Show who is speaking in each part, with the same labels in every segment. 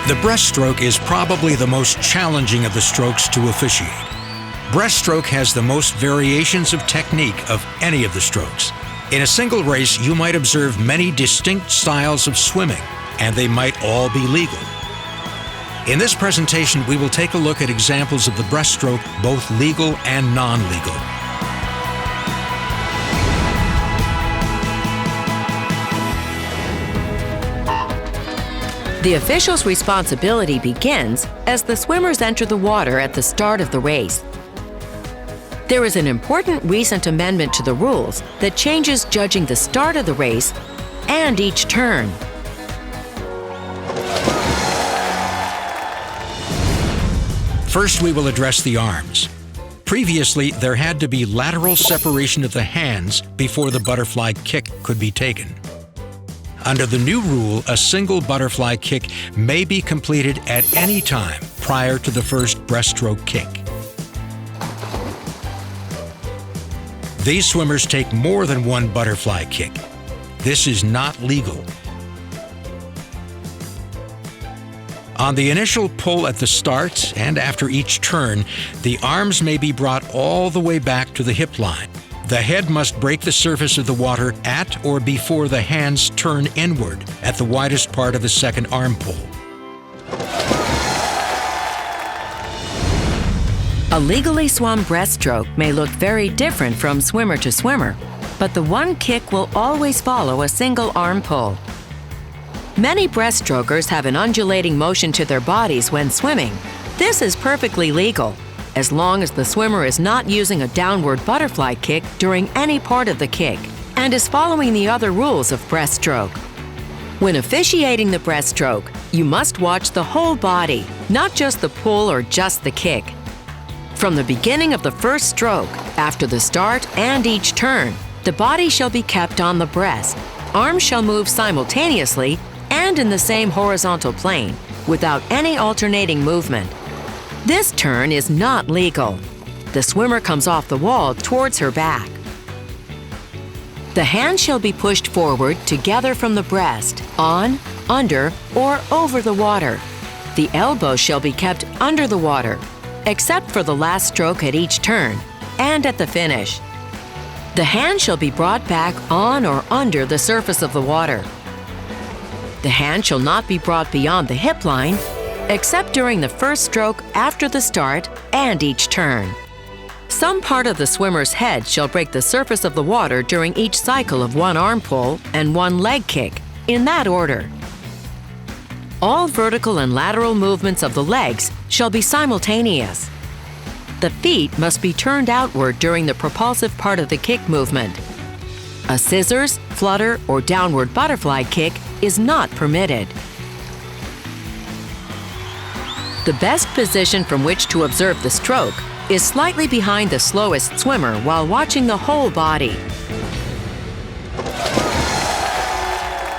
Speaker 1: The breaststroke is probably the most challenging of the strokes to officiate. Breaststroke has the most variations of technique of any of the strokes. In a single race, you might observe many distinct styles of swimming, and they might all be legal. In this presentation, we will take a look at examples of the breaststroke, both legal and non-legal.
Speaker 2: The official's responsibility begins as the swimmers enter the water at the start of the race. There is an important recent amendment to the rules that changes judging the start of the race and each turn.
Speaker 1: First, we will address the arms. Previously, there had to be lateral separation of the hands before the butterfly kick could be taken. Under the new rule, a single butterfly kick may be completed at any time prior to the first breaststroke kick. These swimmers take more than one butterfly kick. This is not legal. On the initial pull at the start and after each turn, the arms may be brought all the way back to the hip line. The head must break the surface of the water at or before the hands turn inward at the widest part of the second arm pull.
Speaker 2: A legally swum breaststroke may look very different from swimmer to swimmer, but the one kick will always follow a single arm pull. Many breaststrokers have an undulating motion to their bodies when swimming. This is perfectly legal, as long as the swimmer is not using a downward butterfly kick during any part of the kick and is following the other rules of breaststroke. When officiating the breaststroke, you must watch the whole body, not just the pull or just the kick. From the beginning of the first stroke, after the start and each turn, the body shall be kept on the breast. Arms shall move simultaneously and in the same horizontal plane, without any alternating movement. This turn is not legal. The swimmer comes off the wall towards her back. The hands shall be pushed forward together from the breast, on, under, or over the water. The elbows shall be kept under the water, except for the last stroke at each turn and at the finish. The hand shall be brought back on or under the surface of the water. The hand shall not be brought beyond the hip line, except during the first stroke after the start and each turn. Some part of the swimmer's head shall break the surface of the water during each cycle of one arm pull and one leg kick, in that order. All vertical and lateral movements of the legs shall be simultaneous. The feet must be turned outward during the propulsive part of the kick movement. A scissors, flutter, or downward butterfly kick is not permitted. The best position from which to observe the stroke is slightly behind the slowest swimmer while watching the whole body.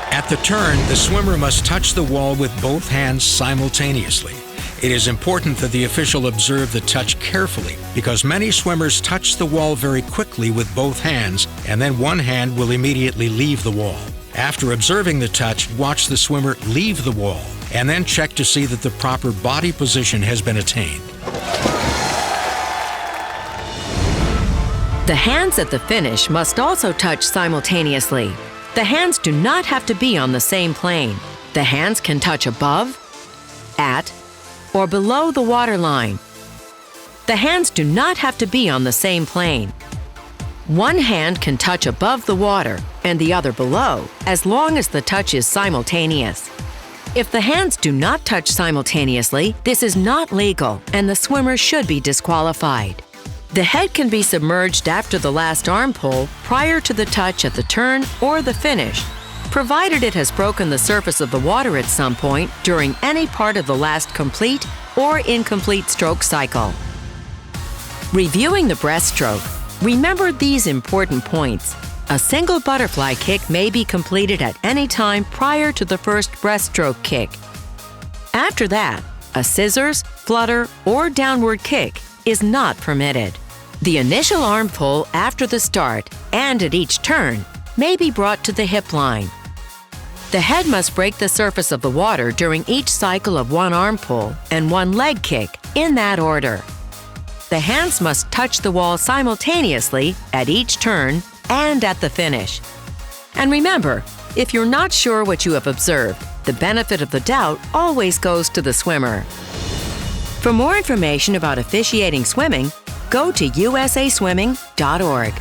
Speaker 1: At the turn, the swimmer must touch the wall with both hands simultaneously. It is important that the official observe the touch carefully because many swimmers touch the wall very quickly with both hands and then one hand will immediately leave the wall. After observing the touch, watch the swimmer leave the wall and then check to see that the proper body position has been attained.
Speaker 2: The hands at the finish must also touch simultaneously. The hands do not have to be on the same plane. The hands can touch above, at, or below the water line. The hands do not have to be on the same plane. One hand can touch above the water and the other below, as long as the touch is simultaneous. If the hands do not touch simultaneously, this is not legal and the swimmer should be disqualified. The head can be submerged after the last arm pull prior to the touch at the turn or the finish, provided it has broken the surface of the water at some point during any part of the last complete or incomplete stroke cycle. Reviewing the breaststroke, remember these important points. A single butterfly kick may be completed at any time prior to the first breaststroke kick. After that, a scissors, flutter, or downward kick is not permitted. The initial arm pull after the start and at each turn may be brought to the hip line. The head must break the surface of the water during each cycle of one arm pull and one leg kick, in that order. The hands must touch the wall simultaneously at each turn and at the finish. And remember, if you're not sure what you have observed, the benefit of the doubt always goes to the swimmer. For more information about officiating swimming, go to usaswimming.org.